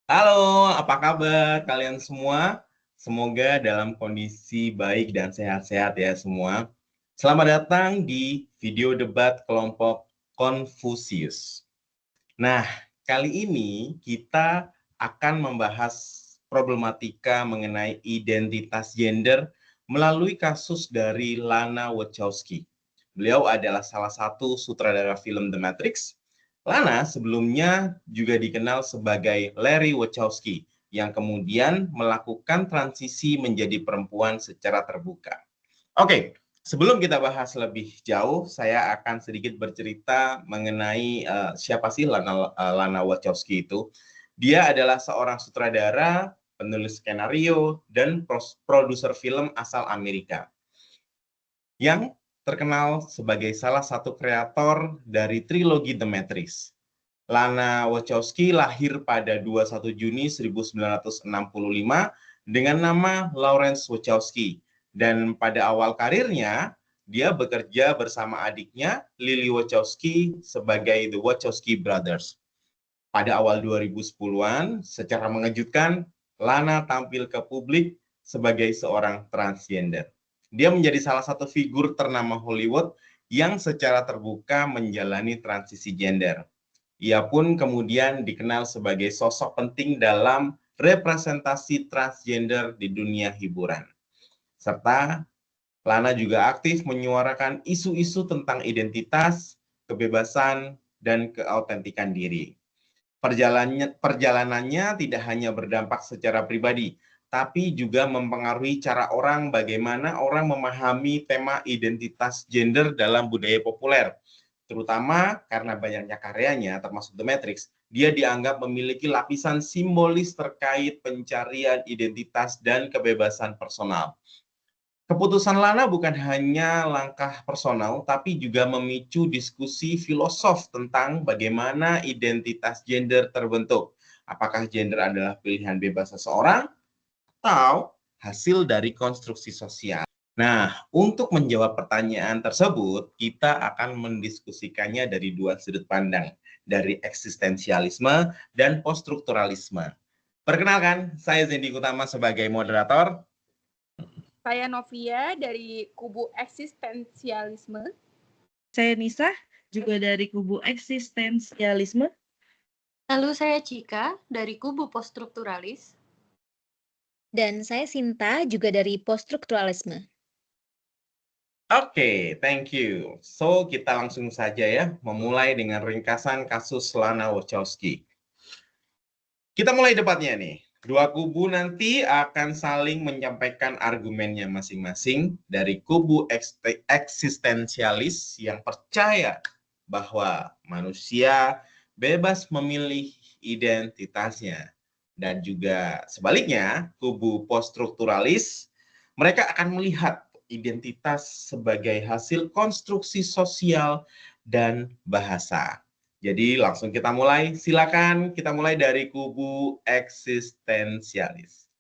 Halo, apa kabar kalian semua? Semoga dalam kondisi baik dan sehat-sehat ya semua. Selamat datang di video debat kelompok Konfusius. Nah, kali ini kita akan membahas problematika mengenai identitas gender melalui kasus dari Lana Wachowski. Beliau adalah salah satu sutradara film The Matrix. Lana sebelumnya juga dikenal sebagai Larry Wachowski, yang kemudian melakukan transisi menjadi perempuan secara terbuka. Oke, sebelum kita bahas lebih jauh, saya akan sedikit bercerita mengenai siapa sih Lana Wachowski itu. Dia adalah seorang sutradara, penulis skenario, dan produser film asal Amerika yang terkenal sebagai salah satu kreator dari trilogi The Matrix. Lana Wachowski lahir pada 21 Juni 1965 dengan nama Lawrence Wachowski. Dan pada awal karirnya, dia bekerja bersama adiknya, Lily Wachowski, sebagai The Wachowski Brothers. Pada awal 2010-an, secara mengejutkan, Lana tampil ke publik sebagai seorang transgender. Dia menjadi salah satu figur ternama Hollywood yang secara terbuka menjalani transisi gender. Ia pun kemudian dikenal sebagai sosok penting dalam representasi transgender di dunia hiburan. Serta Lana juga aktif menyuarakan isu-isu tentang identitas, kebebasan, dan keautentikan diri. Perjalanannya tidak hanya berdampak secara pribadi, tapi juga mempengaruhi cara bagaimana orang memahami tema identitas gender dalam budaya populer. Terutama karena banyaknya karyanya, termasuk The Matrix, dia dianggap memiliki lapisan simbolis terkait pencarian identitas dan kebebasan personal. Keputusan Lana bukan hanya langkah personal, tapi juga memicu diskusi filosof tentang bagaimana identitas gender terbentuk. Apakah gender adalah pilihan bebas seseorang atau hasil dari konstruksi sosial? Nah, untuk menjawab pertanyaan tersebut, kita akan mendiskusikannya dari dua sudut pandang, dari eksistensialisme dan poststrukturalisme. Perkenalkan, saya Zendi Utama sebagai moderator. Saya Novia dari kubu eksistensialisme. Saya Nisa, juga dari kubu eksistensialisme. Lalu saya Cika dari kubu poststrukturalis. Dan saya Sinta, juga dari poststrukturalisme. Oke, thank you. So, kita langsung saja ya, memulai dengan ringkasan kasus Lana Wachowski. Kita mulai debatnya nih. Dua kubu nanti akan saling menyampaikan argumennya masing-masing. Dari kubu eksistensialis yang percaya bahwa manusia bebas memilih identitasnya. Dan juga sebaliknya, kubu poststrukturalis, mereka akan melihat identitas sebagai hasil konstruksi sosial dan bahasa. Jadi langsung kita mulai, silakan kita mulai dari kubu eksistensialis.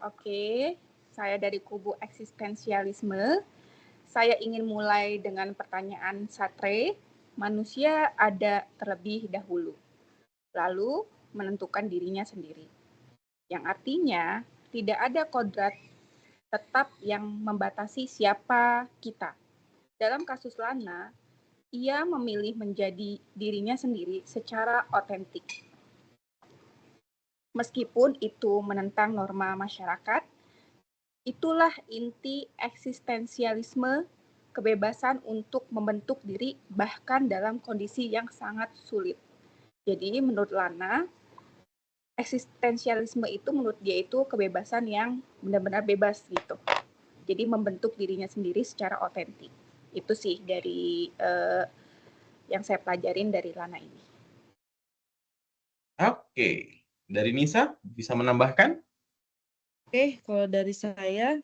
Oke, saya dari kubu eksistensialisme. Saya ingin mulai dengan pertanyaan Sartre, manusia ada terlebih dahulu, lalu menentukan dirinya sendiri. Yang artinya tidak ada kodrat tetap yang membatasi siapa kita. Dalam kasus Lana, ia memilih menjadi dirinya sendiri secara otentik. Meskipun itu menentang norma masyarakat, itulah inti eksistensialisme, kebebasan untuk membentuk diri bahkan dalam kondisi yang sangat sulit. Jadi menurut Lana, eksistensialisme itu menurut dia itu kebebasan yang benar-benar bebas gitu. Jadi membentuk dirinya sendiri secara otentik. Itu sih dari yang saya pelajarin dari Lana ini. Oke, dari Nisa bisa menambahkan? Oke, kalau dari saya,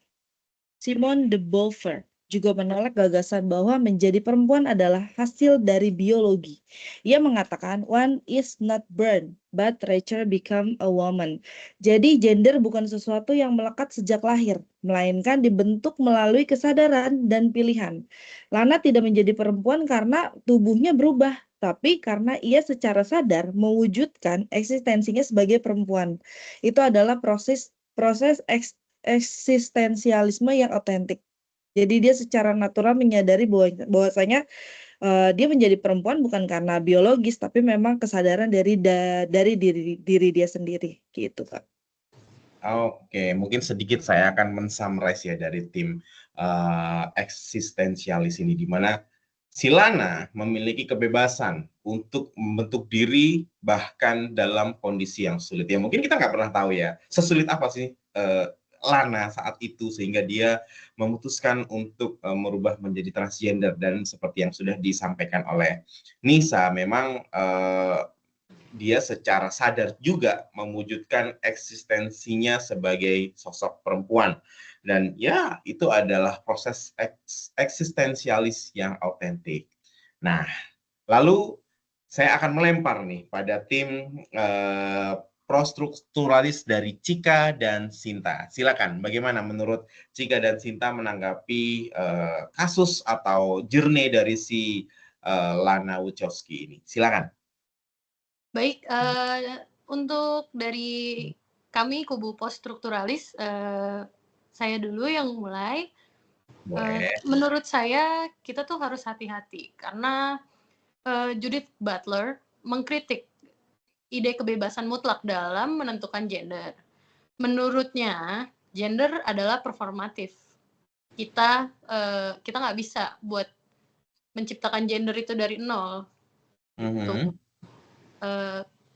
Simone de Beauvoir juga menolak gagasan bahwa menjadi perempuan adalah hasil dari biologi. Ia mengatakan, one is not born, but rather become a woman. Jadi gender bukan sesuatu yang melekat sejak lahir, melainkan dibentuk melalui kesadaran dan pilihan. Lana tidak menjadi perempuan karena tubuhnya berubah, tapi karena ia secara sadar mewujudkan eksistensinya sebagai perempuan. Itu adalah proses proses eksistensialisme yang otentik. Jadi dia secara natural menyadari bahwasanya dia menjadi perempuan bukan karena biologis, tapi memang kesadaran dari diri dia sendiri, gitu, Kak. Oke, mungkin sedikit saya akan men-summarize ya dari tim eksistensialis ini, di mana si Lana memiliki kebebasan untuk membentuk diri bahkan dalam kondisi yang sulit. Ya mungkin kita nggak pernah tahu ya, sesulit apa sih Lana saat itu sehingga dia memutuskan untuk merubah menjadi transgender, dan seperti yang sudah disampaikan oleh Nisa, memang dia secara sadar juga mewujudkan eksistensinya sebagai sosok perempuan. Dan ya, itu adalah proses eksistensialis yang autentik. Nah, lalu saya akan melempar nih pada tim prostrukturalis dari Cika dan Sinta. Silakan, bagaimana menurut Cika dan Sinta menanggapi kasus atau journey dari si Lana Wachowski ini? Silakan. Baik, untuk dari kami kubu poststrukturalis, saya dulu yang mulai. Boleh. Menurut saya kita tuh harus hati-hati karena Judith Butler mengkritik ide kebebasan mutlak dalam menentukan gender. Menurutnya, gender adalah performatif. Kita nggak bisa buat menciptakan gender itu dari nol. Tuh.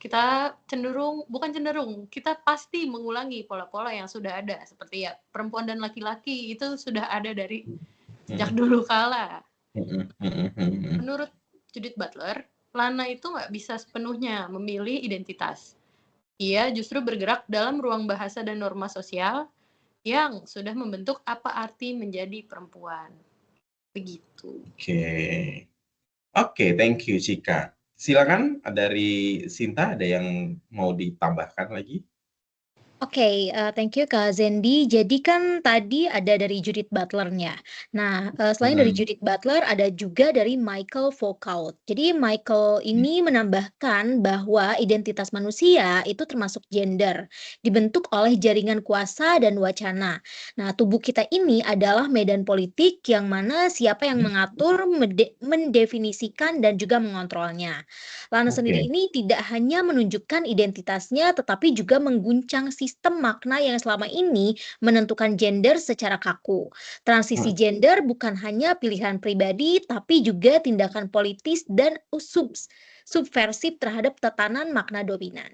Kita kita pasti mengulangi pola-pola yang sudah ada, seperti ya perempuan dan laki-laki itu sudah ada dari sejak dulu kala. Menurut Judith Butler, Lana itu nggak bisa sepenuhnya memilih identitas. Ia justru bergerak dalam ruang bahasa dan norma sosial yang sudah membentuk apa arti menjadi perempuan. Begitu. Oke, thank you Cika. Silakan dari Sinta, ada yang mau ditambahkan lagi? Oke, thank you Kak Zendi. Jadi kan tadi ada dari Judith Butler-nya. Nah, selain dari Judith Butler, ada juga dari Michael Foucault. Jadi Michael ini menambahkan bahwa identitas manusia itu termasuk gender, dibentuk oleh jaringan kuasa dan wacana. Nah, tubuh kita ini adalah medan politik yang mana siapa yang mengatur, mendefinisikan, dan juga mengontrolnya. Lana sendiri ini tidak hanya menunjukkan identitasnya, tetapi juga mengguncang sistem makna yang selama ini menentukan gender secara kaku. Transisi gender bukan hanya pilihan pribadi, tapi juga tindakan politis dan subversif terhadap tatanan makna dominan.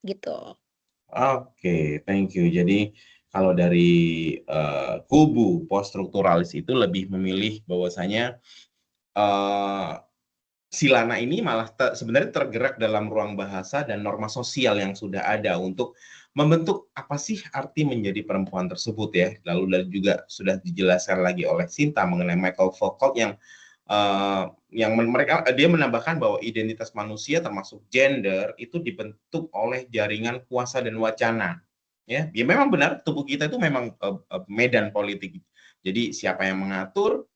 Gitu. Oke, thank you. Jadi kalau dari kubu poststrukturalis itu lebih memilih bahwasanya si Lana ini malah sebenarnya tergerak dalam ruang bahasa dan norma sosial yang sudah ada untuk membentuk apa sih arti menjadi perempuan tersebut ya. Lalu juga sudah dijelaskan lagi oleh Sinta mengenai Michael Foucault yang dia menambahkan bahwa identitas manusia termasuk gender itu dibentuk oleh jaringan kuasa dan wacana. Ya memang benar, tubuh kita itu memang medan politik. Jadi siapa yang mengatur,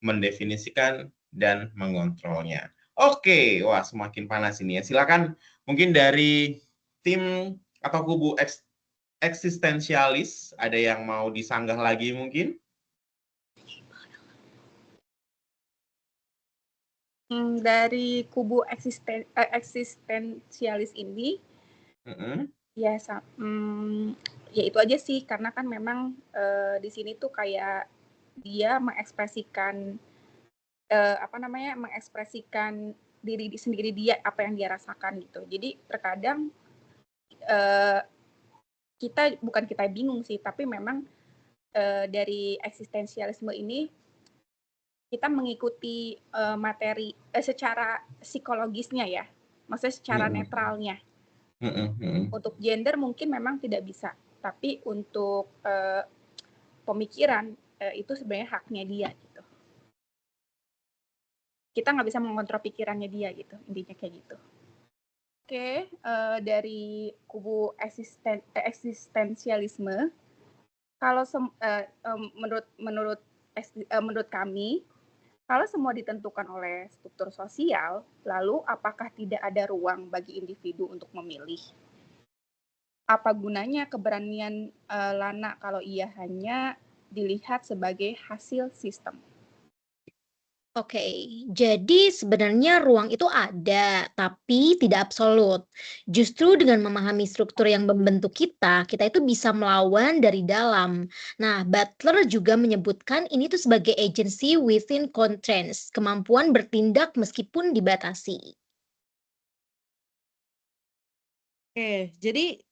mendefinisikan, dan mengontrolnya. Oke, wah semakin panas ini ya. Silakan mungkin dari tim atau kubu eksistensialis, ada yang mau disanggah lagi mungkin? Dari kubu eksistensialis ini, ya itu aja sih, karena kan memang di sini tuh kayak dia mengekspresikan mengekspresikan diri sendiri dia, apa yang dia rasakan gitu. Jadi terkadang kita bingung sih, tapi memang dari eksistensialisme ini kita mengikuti materi secara psikologisnya ya, maksudnya secara netralnya. Untuk gender mungkin memang tidak bisa, tapi untuk pemikiran itu sebenarnya haknya dia gitu. Kita nggak bisa mengontrol pikirannya dia gitu, intinya kayak gitu. Oke, dari kubu eksistensialisme, kalau menurut kami Kalau semua ditentukan oleh struktur sosial, lalu apakah tidak ada ruang bagi individu untuk memilih? Apa gunanya keberanian Lana kalau ia hanya dilihat sebagai hasil sistem? Oke, jadi sebenarnya ruang itu ada, tapi tidak absolut. Justru dengan memahami struktur yang membentuk kita, kita itu bisa melawan dari dalam. Nah, Butler juga menyebutkan ini tuh sebagai agency within constraints, kemampuan bertindak meskipun dibatasi. Oke, jadi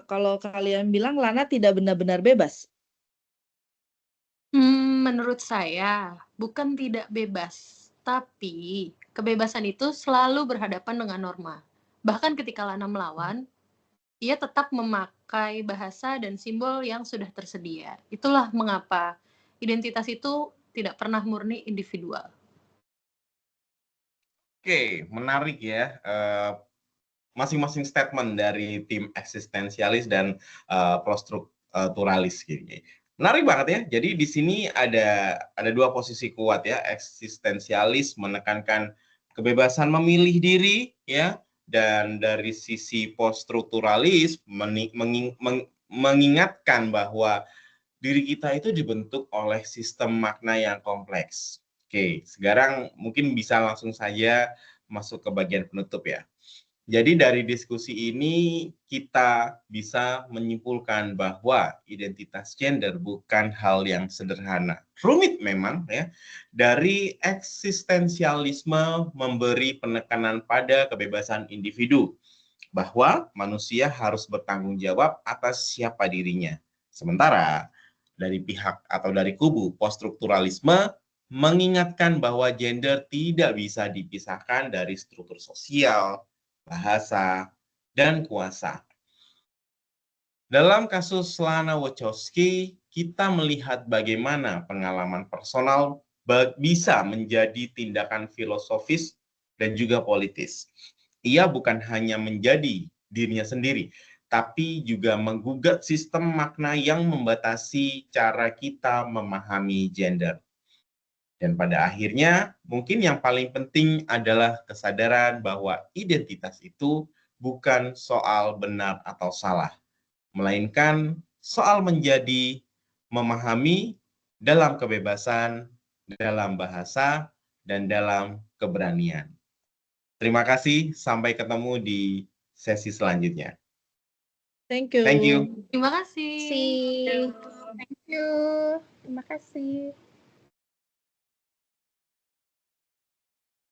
kalau kalian bilang Lana tidak benar-benar bebas. Menurut saya bukan tidak bebas, tapi kebebasan itu selalu berhadapan dengan norma. Bahkan ketika Lana melawan, ia tetap memakai bahasa dan simbol yang sudah tersedia. Itulah mengapa identitas itu tidak pernah murni individual. Oke, menarik ya. Masing-masing statement dari tim eksistensialis dan prostrukturalis gitu. Menarik banget ya. Jadi di sini ada dua posisi kuat ya. Eksistensialis menekankan kebebasan memilih diri ya, dan dari sisi poststrukturalis mengingatkan bahwa diri kita itu dibentuk oleh sistem makna yang kompleks. Oke, sekarang mungkin bisa langsung saja masuk ke bagian penutup ya. Jadi dari diskusi ini kita bisa menyimpulkan bahwa identitas gender bukan hal yang sederhana. Rumit memang ya. Dari eksistensialisme memberi penekanan pada kebebasan individu bahwa manusia harus bertanggung jawab atas siapa dirinya. Sementara dari pihak atau dari kubu poststrukturalisme mengingatkan bahwa gender tidak bisa dipisahkan dari struktur sosial, bahasa, dan kuasa. Dalam kasus Lana Wachowski, kita melihat bagaimana pengalaman personal bisa menjadi tindakan filosofis dan juga politis. Ia bukan hanya menjadi dirinya sendiri, tapi juga menggugat sistem makna yang membatasi cara kita memahami gender. Dan pada akhirnya, mungkin yang paling penting adalah kesadaran bahwa identitas itu bukan soal benar atau salah, melainkan soal menjadi, memahami dalam kebebasan, dalam bahasa, dan dalam keberanian. Terima kasih, sampai ketemu di sesi selanjutnya. Thank you. Thank you. Terima kasih. See. Thank you. Terima kasih.